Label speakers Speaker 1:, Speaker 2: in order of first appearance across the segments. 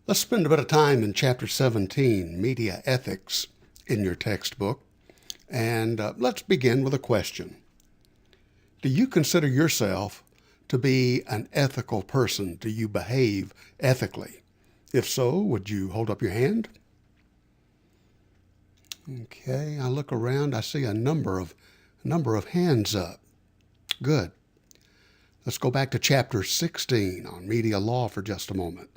Speaker 1: Let's spend a bit of time in Chapter 17, Media Ethics, in your textbook. And let's begin with a question. Do you consider yourself to be an ethical person? Do you behave ethically? If so, would you hold up your hand? Okay, I look around, I see a number of hands up. Good. Let's go back to Chapter 16 on media law for just a moment.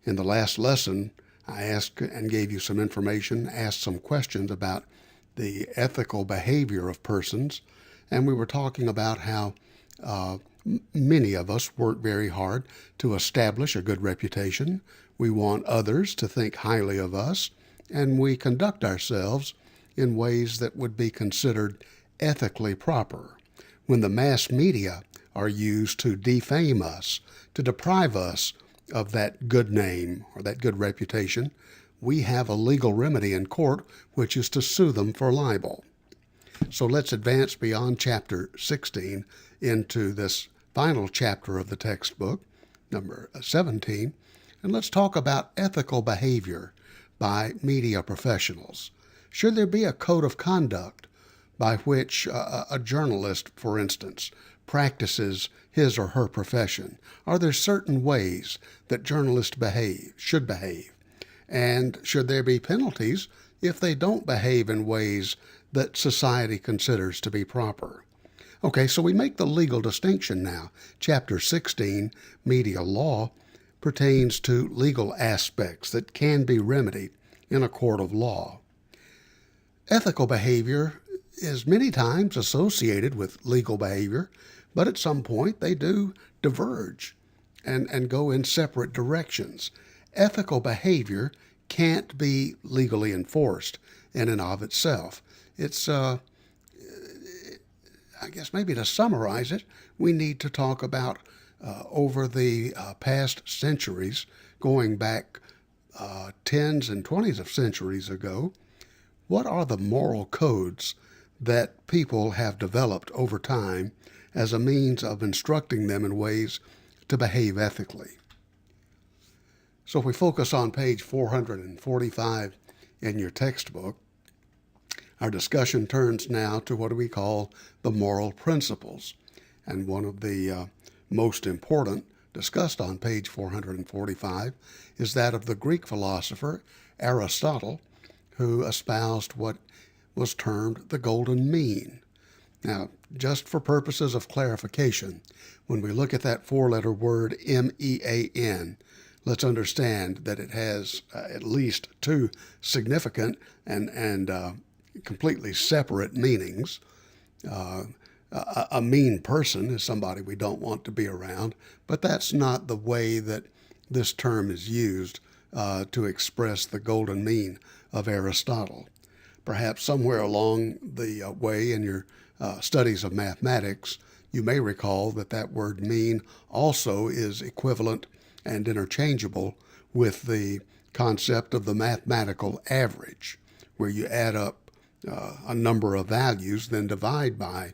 Speaker 1: In the last lesson, I asked and gave you some information, asked some questions about the ethical behavior of persons, and we were talking about how many of us work very hard to establish a good reputation. We want others to think highly of us, and we conduct ourselves in ways that would be considered ethically proper. When the mass media are used to defame us, to deprive us of that good name or that good reputation, we have a legal remedy in court, which is to sue them for libel. So let's advance beyond Chapter 16 into this final chapter of the textbook, number 17, and let's talk about ethical behavior by media professionals. Should there be a code of conduct by which a journalist, for instance, practices his or her profession? Are there certain ways that journalists should behave? And should there be penalties if they don't behave in ways that society considers to be proper? Okay, so we make the legal distinction now. Chapter 16, Media Law, pertains to legal aspects that can be remedied in a court of law. Ethical behavior is many times associated with legal behavior, but at some point they do diverge and go in separate directions. Ethical behavior can't be legally enforced in and of itself. It's, I guess maybe to summarize it, we need to talk about over the past centuries, going back tens and 20s of centuries ago, what are the moral codes that people have developed over time as a means of instructing them in ways to behave ethically? So if we focus on page 445 in your textbook, our discussion turns now to what we call the moral principles. And one of the most important, discussed on page 445, is that of the Greek philosopher Aristotle, who espoused what was termed the golden mean. Now, just for purposes of clarification, when we look at that four-letter word M-E-A-N, let's understand that it has at least two significant and completely separate meanings. A mean person is somebody we don't want to be around, but that's not the way that this term is used to express the golden mean of Aristotle. Perhaps somewhere along the way in your studies of mathematics, you may recall that that word mean also is equivalent and interchangeable with the concept of the mathematical average, where you add up a number of values, then divide by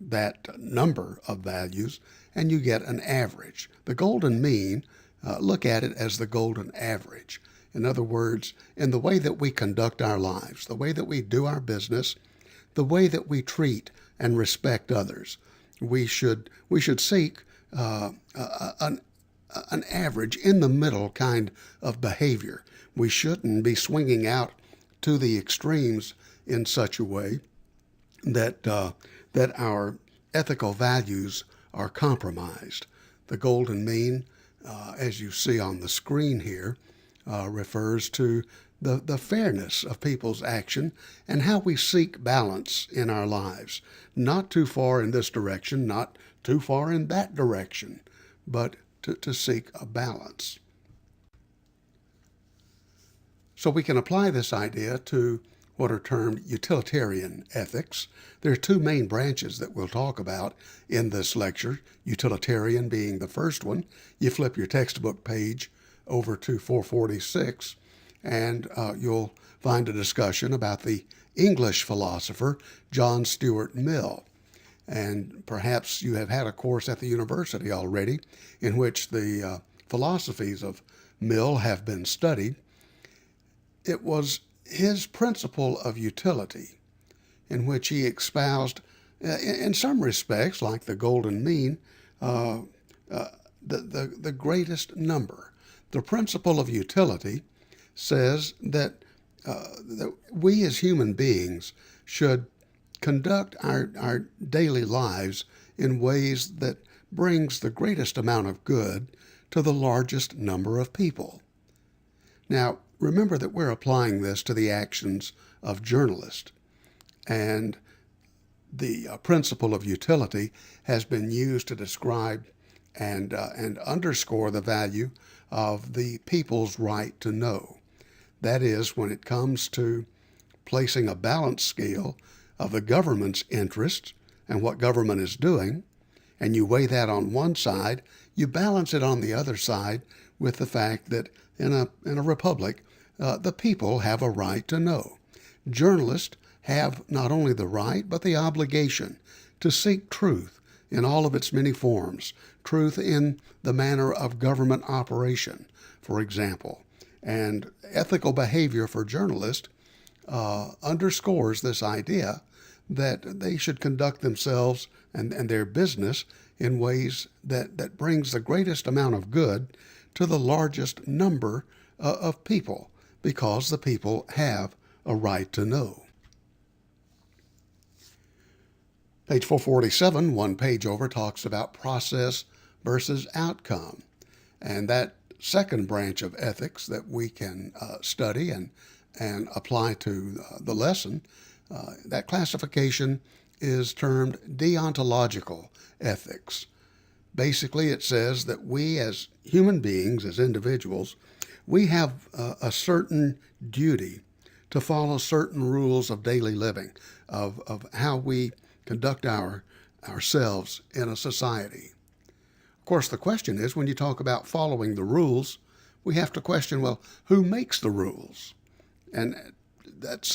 Speaker 1: that number of values, and you get an average. The golden mean, look at it as the golden average. In other words, in the way that we conduct our lives, the way that we do our business, the way that we treat and respect others, we should seek an average, in the middle kind of behavior. We shouldn't be swinging out to the extremes in such a way that our ethical values are compromised. The golden mean, as you see on the screen here, refers to the fairness of people's action and how we seek balance in our lives. Not too far in this direction, not too far in that direction, but to seek a balance. So we can apply this idea to what are termed utilitarian ethics. There are two main branches that we'll talk about in this lecture, utilitarian being the first one. You flip your textbook page over to 446, and you'll find a discussion about the English philosopher John Stuart Mill. And perhaps you have had a course at the university already in which the philosophies of Mill have been studied, it was his principle of utility in which he espoused, in some respects, like the golden mean, uh, the greatest number. The principle of utility says that we as human beings should conduct our daily lives in ways that brings the greatest amount of good to the largest number of people. Now, remember that we're applying this to the actions of journalists, and the principle of utility has been used to describe and underscore the value of the people's right to know. That is, when it comes to placing a balance scale of the government's interests and what government is doing, and you weigh that on one side, you balance it on the other side with the fact that in a republic, the people have a right to know. Journalists have not only the right, but the obligation to seek truth in all of its many forms, truth in the manner of government operation, for example. And ethical behavior for journalists underscores this idea that they should conduct themselves and their business in ways that brings the greatest amount of good to the largest number of people, because the people have a right to know. Page 447, one page over, talks about process versus outcome. And that second branch of ethics that we can study and apply to the lesson, that classification is termed deontological ethics. Basically, it says that we as human beings, as individuals, we have a certain duty to follow certain rules of daily living, of how we conduct ourselves in a society. Of course, the question is, when you talk about following the rules, we have to question, well, who makes the rules? And that's,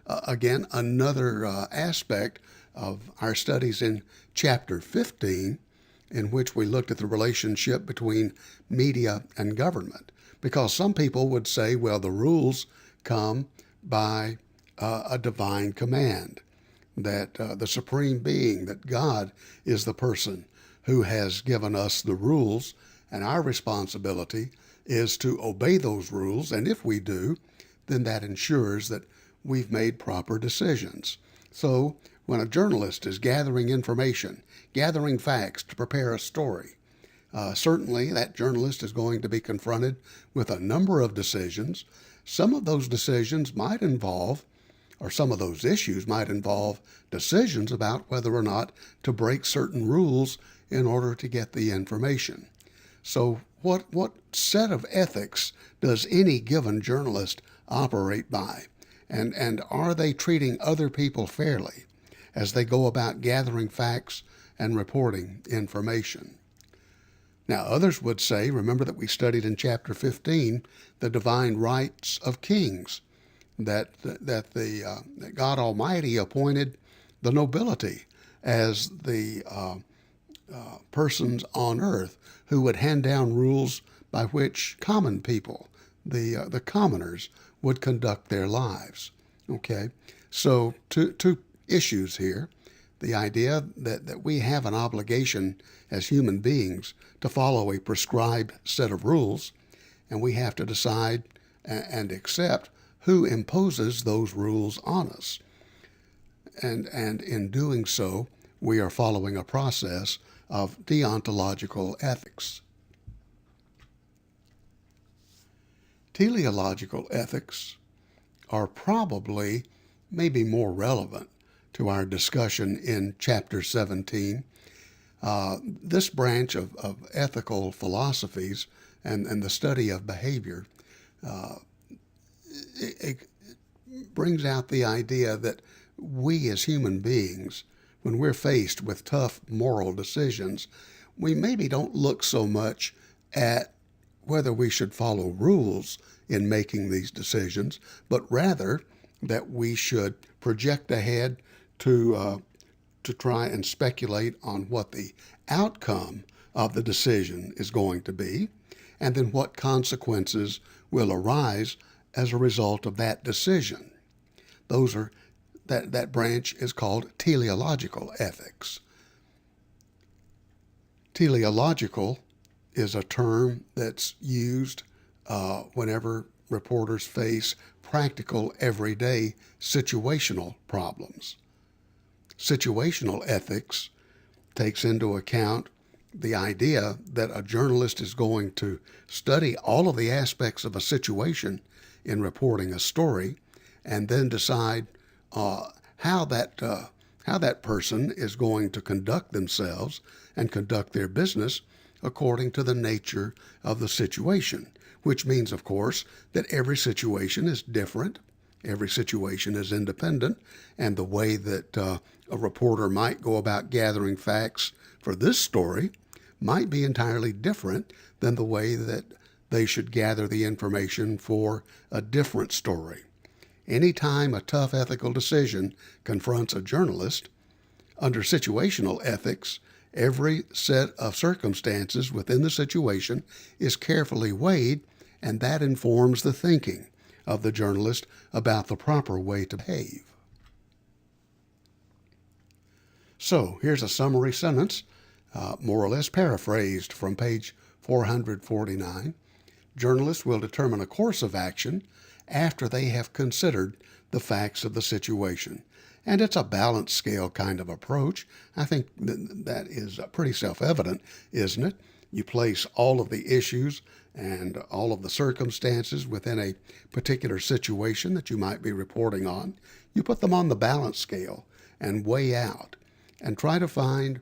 Speaker 1: again, another aspect of our studies in Chapter 15, in which we looked at the relationship between media and government. Because some people would say, well, the rules come by a divine command, that the supreme being, that God is the person who has given us the rules, and our responsibility is to obey those rules, and if we do, then that ensures that we've made proper decisions. So when a journalist is gathering information, gathering facts to prepare a story, certainly that journalist is going to be confronted with a number of decisions. Some of those decisions might involve, or some of those issues might involve, decisions about whether or not to break certain rules in order to get the information. So what set of ethics does any given journalist operate by? And are they treating other people fairly as they go about gathering facts and reporting information? Now, others would say, remember that we studied in Chapter 15 the divine rights of kings, that God Almighty appointed the nobility as the persons on earth who would hand down rules by which common people, the commoners, would conduct their lives. Okay, so two issues here. The idea that we have an obligation as human beings to follow a prescribed set of rules, and we have to decide and accept who imposes those rules on us. And in doing so, we are following a process of deontological ethics. Teleological ethics are probably maybe more relevant to our discussion in Chapter 17. This branch of ethical philosophies and the study of behavior it brings out the idea that we as human beings, when we're faced with tough moral decisions, we maybe don't look so much at whether we should follow rules in making these decisions, but rather that we should project ahead to try and speculate on what the outcome of the decision is going to be. and then what consequences will arise as a result of that decision. That branch is called teleological ethics. Teleological is a term that's used whenever reporters face practical, everyday, situational problems. Situational ethics takes into account the idea that a journalist is going to study all of the aspects of a situation in reporting a story and then decide how that person is going to conduct themselves and conduct their business according to the nature of the situation, which means, of course, that every situation is different, every situation is independent, and the way that a reporter might go about gathering facts for this story might be entirely different than the way that they should gather the information for a different story. Anytime a tough ethical decision confronts a journalist, under situational ethics, every set of circumstances within the situation is carefully weighed, and that informs the thinking of the journalist about the proper way to behave. So here's a summary sentence, more or less paraphrased from page 449. Journalists will determine a course of action after they have considered the facts of the situation. And it's a balance scale kind of approach. I think that is pretty self-evident, isn't it? You place all of the issues and all of the circumstances within a particular situation that you might be reporting on. You put them on the balance scale and weigh out and try to find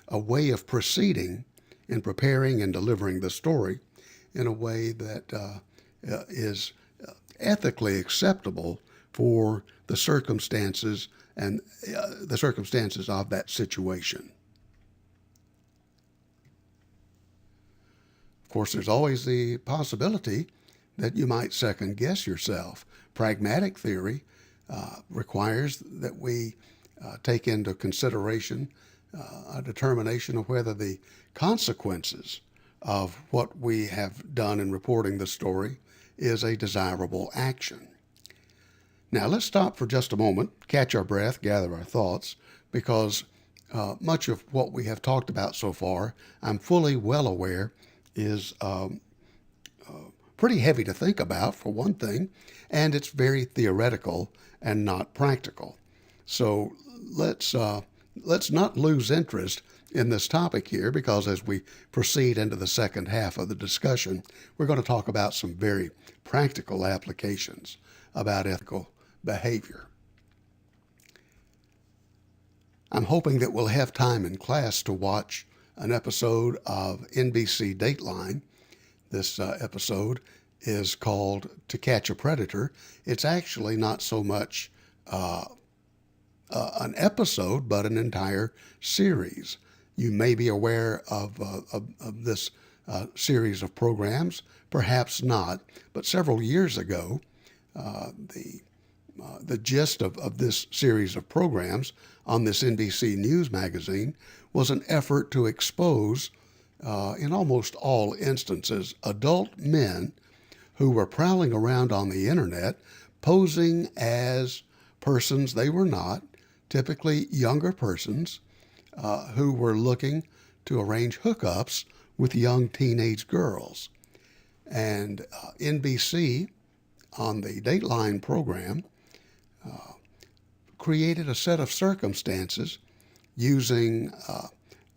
Speaker 1: a way of proceeding in preparing and delivering the story in a way that is ethically acceptable for the circumstances and the circumstances of that situation. Of course, there's always the possibility that you might second guess yourself. Pragmatic theory requires that we take into consideration a determination of whether the consequences of what we have done in reporting the story is a desirable action. Now, let's stop for just a moment, catch our breath, gather our thoughts, because much of what we have talked about so far, I'm fully well aware, is pretty heavy to think about, for one thing, and it's very theoretical and not practical. So let's not lose interest in this topic here, because as we proceed into the second half of the discussion, we're going to talk about some very practical applications about ethical behavior. I'm hoping that we'll have time in class to watch an episode of NBC Dateline. This episode is called To Catch a Predator. It's actually not so much an episode, but an entire series. You may be aware of this series of programs, perhaps not, but several years ago, the gist of this series of programs on this NBC News magazine was an effort to expose, in almost all instances, adult men who were prowling around on the internet, posing as persons they were not, typically younger persons, who were looking to arrange hookups with young teenage girls. And NBC, on the Dateline program, created a set of circumstances using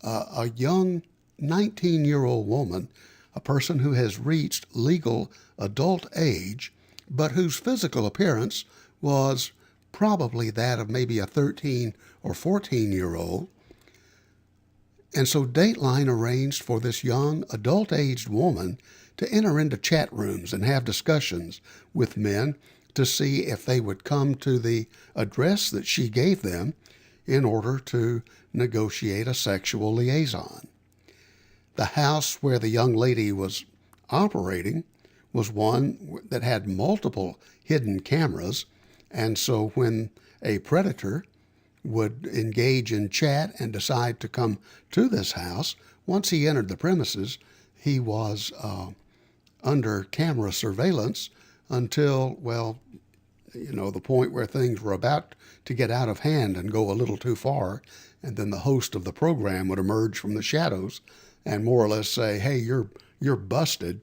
Speaker 1: a young 19-year-old woman, a person who has reached legal adult age, but whose physical appearance was probably that of maybe a 13 or 14-year-old. And so Dateline arranged for this young adult-aged woman to enter into chat rooms and have discussions with men to see if they would come to the address that she gave them in order to negotiate a sexual liaison. The house where the young lady was operating was one that had multiple hidden cameras, and so when a predator would engage in chat and decide to come to this house, once he entered the premises, he was under camera surveillance until, well, the point where things were about to get out of hand and go a little too far. And then the host of the program would emerge from the shadows and more or less say, hey, you're busted.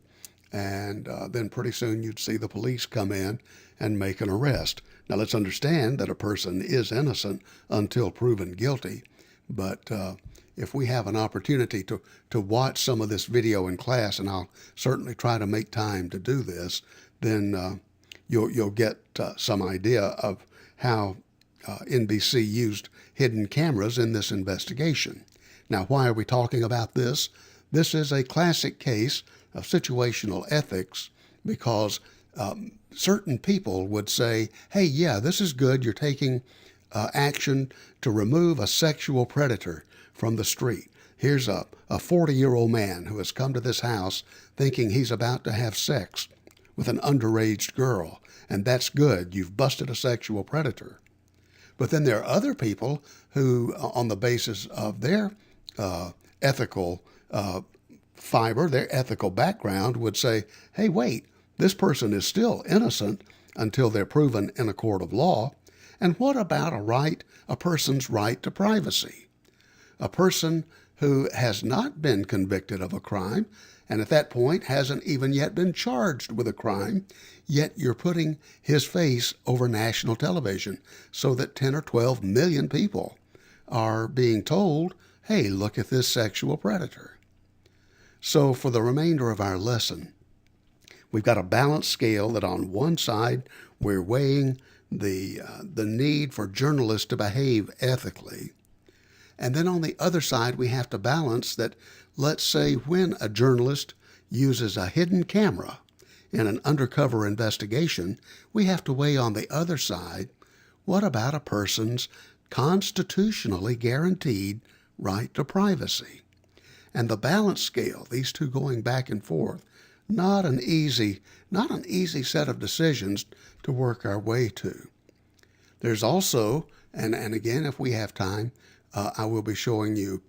Speaker 1: And then pretty soon you'd see the police come in and make an arrest. Now, let's understand that a person is innocent until proven guilty. But if we have an opportunity to watch some of this video in class, and I'll certainly try to make time to do this, then you'll get some idea of how NBC used hidden cameras in this investigation. Now, why are we talking about this? This is a classic case of situational ethics because certain people would say, hey, yeah, this is good. You're taking action to remove a sexual predator from the street. Here's a 40-year-old man who has come to this house thinking he's about to have sex with an underage girl, and that's good. You've busted a sexual predator. But then there are other people who, on the basis of their ethical fiber, their ethical background, would say, hey, wait, this person is still innocent until they're proven in a court of law. And what about a person's right to privacy? A person who has not been convicted of a crime and at that point hasn't even yet been charged with a crime, yet you're putting his face over national television so that 10 or 12 million people are being told, hey, look at this sexual predator. So for the remainder of our lesson, we've got a balanced scale that on one side we're weighing the need for journalists to behave ethically. And then on the other side, we have to balance that, let's say, when a journalist uses a hidden camera in an undercover investigation, we have to weigh on the other side, what about a person's constitutionally guaranteed right to privacy? And the balance scale, these two going back and forth, not an easy set of decisions to work our way to. There's also, and again, if we have time, I will be showing you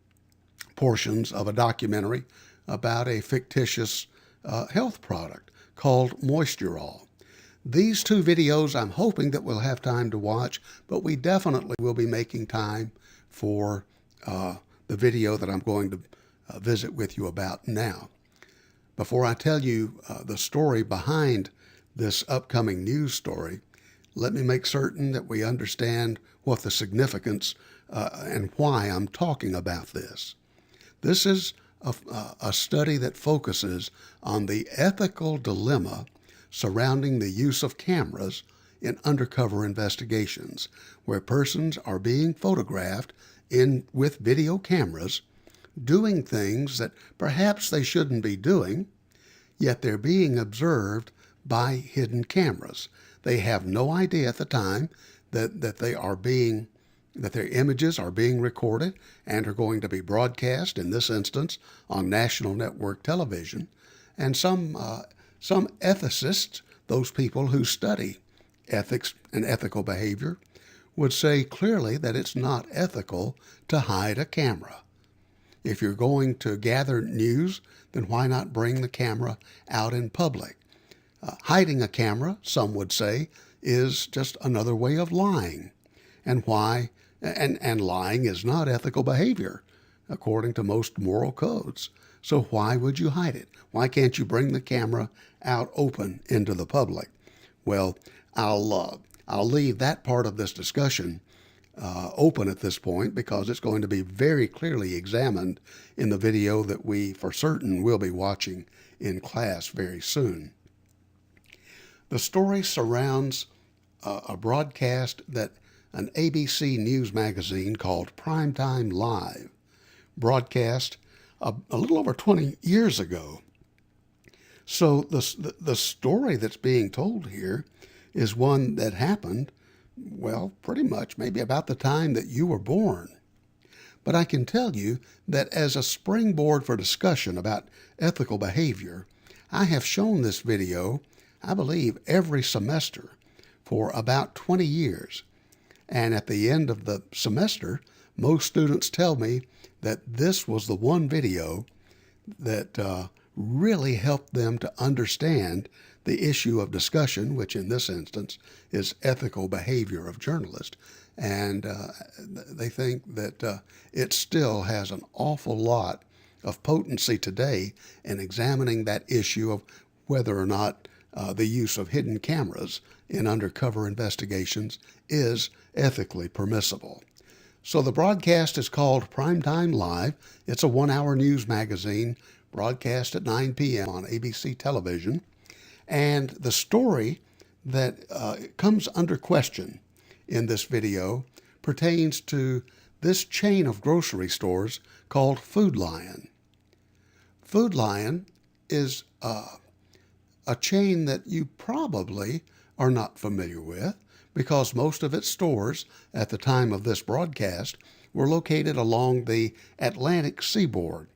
Speaker 1: portions of a documentary about a fictitious health product called Moisturol. These two videos I'm hoping that we'll have time to watch, but we definitely will be making time for the video that I'm going to visit with you about now. Before I tell you the story behind this upcoming news story, let me make certain that we understand what the significance and why I'm talking about this. This is a study that focuses on the ethical dilemma surrounding the use of cameras in undercover investigations, where persons are being photographed with video cameras doing things that perhaps they shouldn't be doing, yet they're being observed by hidden cameras. They have no idea at the time that their images are being recorded and are going to be broadcast, in this instance, on national network television. And some ethicists, those people who study ethics and ethical behavior, would say clearly that it's not ethical to hide a camera. If you're going to gather news, then why not bring the camera out in public? Hiding a camera, some would say, is just another way of lying. And lying is not ethical behavior, according to most moral codes. So why would you hide it? Why can't you bring the camera out open into the public? Well, I'll leave that part of this discussion open at this point because it's going to be very clearly examined in the video that we for certain will be watching in class very soon. The story surrounds a broadcast that an ABC News magazine called Primetime Live broadcast a little over 20 years ago. So the story that's being told here is one that happened, well, pretty much maybe about the time that you were born. But I can tell you that as a springboard for discussion about ethical behavior, I have shown this video, I believe, every semester for about 20 years. And at the end of the semester, most students tell me that this was the one video that really help them to understand the issue of discussion, which in this instance is ethical behavior of journalists. And they think that it still has an awful lot of potency today in examining that issue of whether or not the use of hidden cameras in undercover investigations is ethically permissible. So the broadcast is called Primetime Live. It's a 1-hour news magazine broadcast at 9 p.m. on ABC television. And the story that comes under question in this video pertains to this chain of grocery stores called Food Lion. Food Lion is a chain that you probably are not familiar with, because most of its stores at the time of this broadcast were located along the Atlantic seaboard,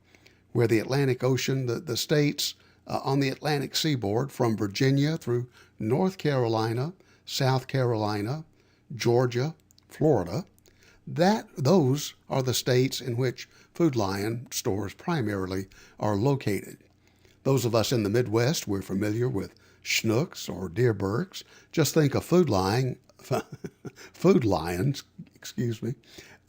Speaker 1: where the Atlantic Ocean, the states on the Atlantic seaboard from Virginia through North Carolina, South Carolina, Georgia, Florida, those are the states in which Food Lion stores primarily are located. Those of us in the Midwest, we're familiar with Schnucks or Deerbergs. Just think of Food Lions,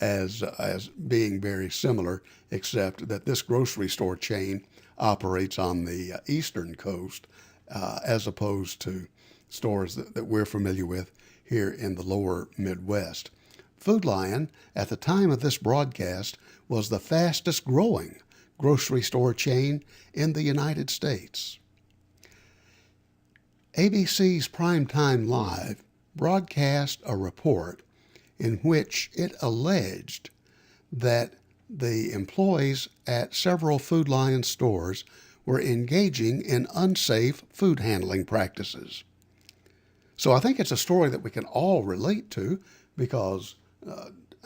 Speaker 1: as being very similar, except that this grocery store chain operates on the eastern coast, as opposed to stores that we're familiar with here in the lower Midwest. Food Lion, at the time of this broadcast, was the fastest growing grocery store chain in the United States. ABC's Primetime Live broadcast a report in which it alleged that the employees at several Food Lion stores were engaging in unsafe food handling practices. So I think it's a story that we can all relate to, because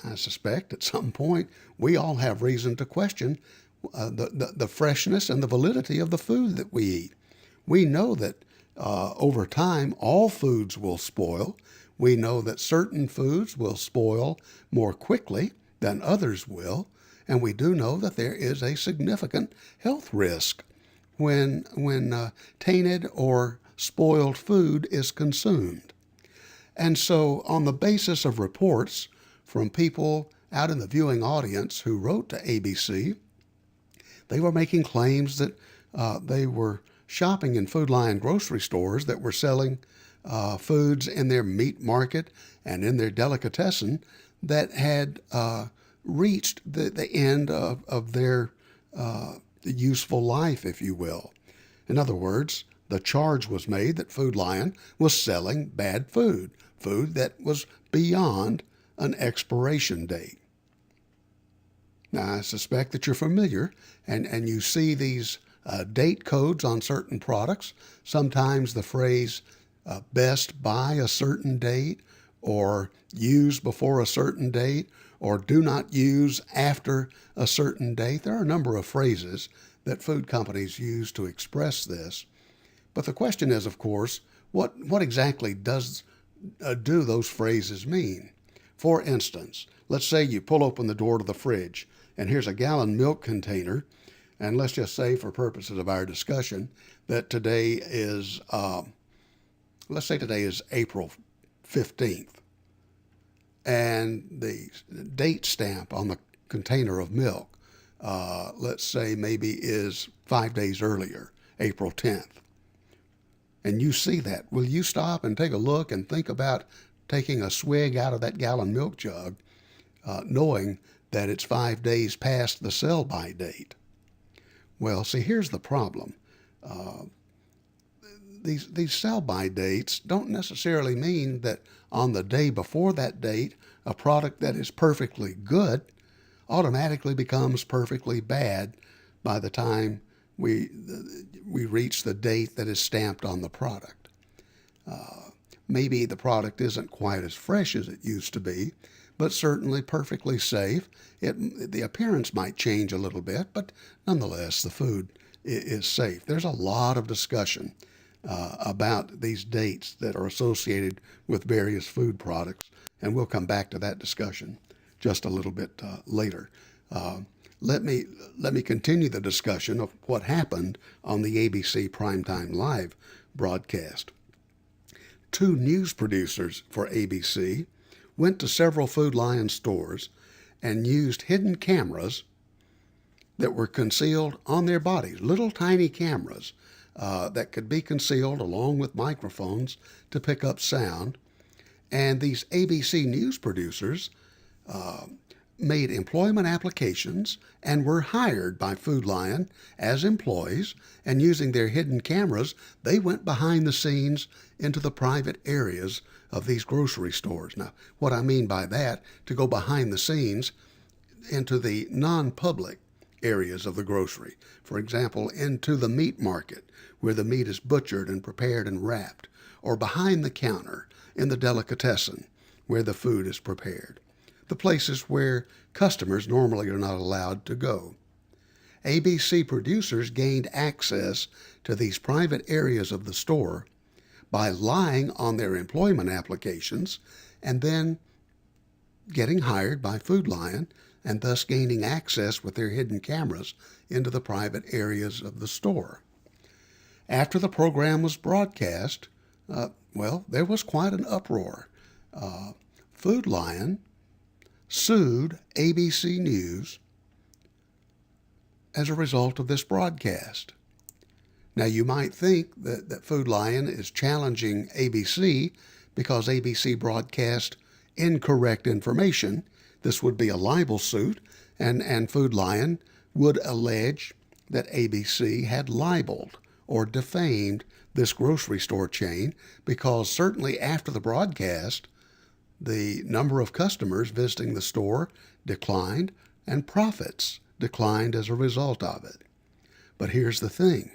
Speaker 1: I suspect at some point we all have reason to question the freshness and the validity of the food that we eat. We know that over time all foods will spoil. We know that certain foods will spoil more quickly than others will, and we do know that there is a significant health risk when tainted or spoiled food is consumed. And so, on the basis of reports from people out in the viewing audience who wrote to ABC, they were making claims that they were shopping in Food Lion grocery stores that were selling foods in their meat market and in their delicatessen that had reached the end of their useful life, if you will. In other words, the charge was made that Food Lion was selling bad food that was beyond an expiration date. Now, I suspect that you're familiar and you see these date codes on certain products. Sometimes the phrase best by a certain date, or use before a certain date, or do not use after a certain date. There are a number of phrases that food companies use to express this. But the question is, of course, what exactly do those phrases mean? For instance, let's say you pull open the door to the fridge, and here's a gallon milk container, and let's just say, for purposes of our discussion, that today is, let's say today is April 15th, and the date stamp on the container of milk, let's say maybe is 5 days earlier, April 10th. And you see that. Will you stop and take a look and think about taking a swig out of that gallon milk jug, knowing that it's 5 days past the sell-by date? Well, see, here's the problem. These sell-by dates don't necessarily mean that on the day before that date, a product that is perfectly good automatically becomes perfectly bad by the time we reach the date that is stamped on the product. Maybe the product isn't quite as fresh as it used to be, but certainly perfectly safe. The appearance might change a little bit, but nonetheless, the food is safe. There's a lot of discussion about these dates that are associated with various food products, and we'll come back to that discussion just a little bit later. let me continue the discussion of what happened on the ABC Primetime Live broadcast. Two news producers for ABC went to several Food Lion stores and used hidden cameras that were concealed on their bodies, little tiny cameras that could be concealed along with microphones to pick up sound. And these ABC news producers made employment applications and were hired by Food Lion as employees, and using their hidden cameras, they went behind the scenes into the private areas of these grocery stores. Now, what I mean by that, to go behind the scenes into the non-public areas of the grocery. For example, into the meat market, where the meat is butchered and prepared and wrapped, or behind the counter in the delicatessen, where the food is prepared, the places where customers normally are not allowed to go. ABC producers gained access to these private areas of the store by lying on their employment applications and then getting hired by Food Lion, and thus gaining access with their hidden cameras into the private areas of the store. After the program was broadcast, there was quite an uproar. Food Lion sued ABC News as a result of this broadcast. Now, you might think that Food Lion is challenging ABC because ABC broadcast incorrect information. This would be a libel suit, and Food Lion would allege that ABC had libeled or defamed this grocery store chain, because certainly after the broadcast, the number of customers visiting the store declined and profits declined as a result of it. But here's the thing.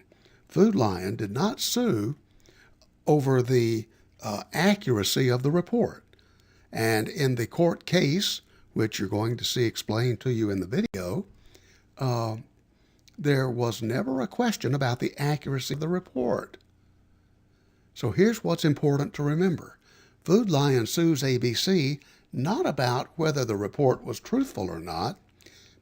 Speaker 1: Food Lion did not sue over the accuracy of the report. And in the court case, which you're going to see explained to you in the video, there was never a question about the accuracy of the report. So here's what's important to remember. Food Lion sues ABC not about whether the report was truthful or not,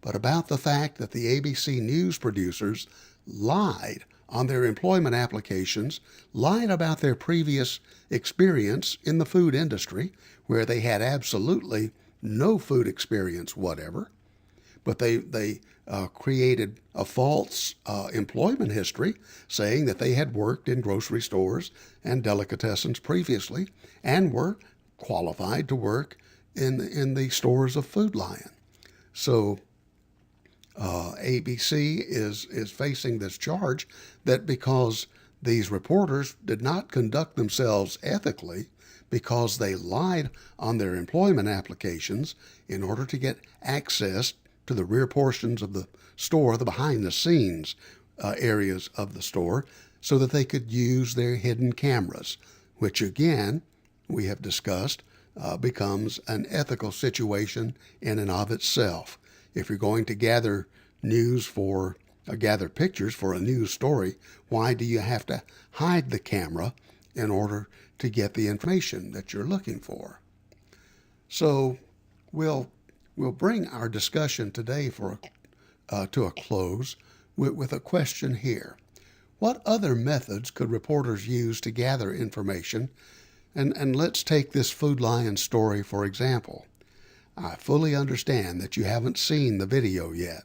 Speaker 1: but about the fact that the ABC news producers lied on their employment applications, lied about their previous experience in the food industry, where they had absolutely no food experience whatever, but they created a false employment history, saying that they had worked in grocery stores and delicatessens previously and were qualified to work in the stores of Food Lion. So ABC is facing this charge that because these reporters did not conduct themselves ethically, because they lied on their employment applications in order to get access to the rear portions of the store, the behind-the-scenes areas of the store, so that they could use their hidden cameras, which again, we have discussed, becomes an ethical situation in and of itself. If you're going to gather gather pictures for a news story, why do you have to hide the camera in order to get the information that you're looking for? So we'll bring our discussion today to a close with a question here. What other methods could reporters use to gather information? And let's take this Food Lion story for example. I fully understand that you haven't seen the video yet,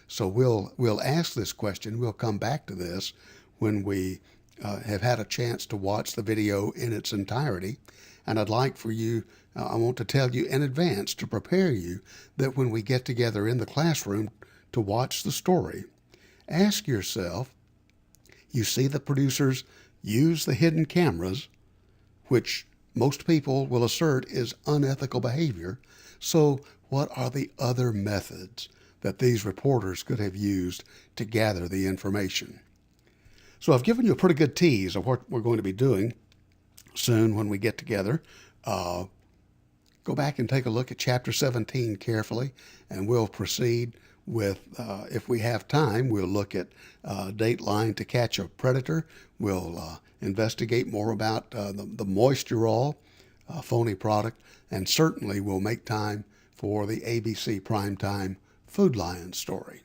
Speaker 1: so we'll ask this question. We'll come back to this when we have had a chance to watch the video in its entirety. And I'd like for you, I want to tell you in advance to prepare you that when we get together in the classroom to watch the story, ask yourself, you see the producers use the hidden cameras, which most people will assert is unethical behavior. So what are the other methods that these reporters could have used to gather the information? So I've given you a pretty good tease of what we're going to be doing soon when we get together. Go back and take a look at chapter 17 carefully, and we'll proceed with, if we have time, we'll look at Dateline to Catch a Predator. We'll investigate more about the Moisturol phony product, and certainly we'll make time for the ABC Primetime Food Lion story.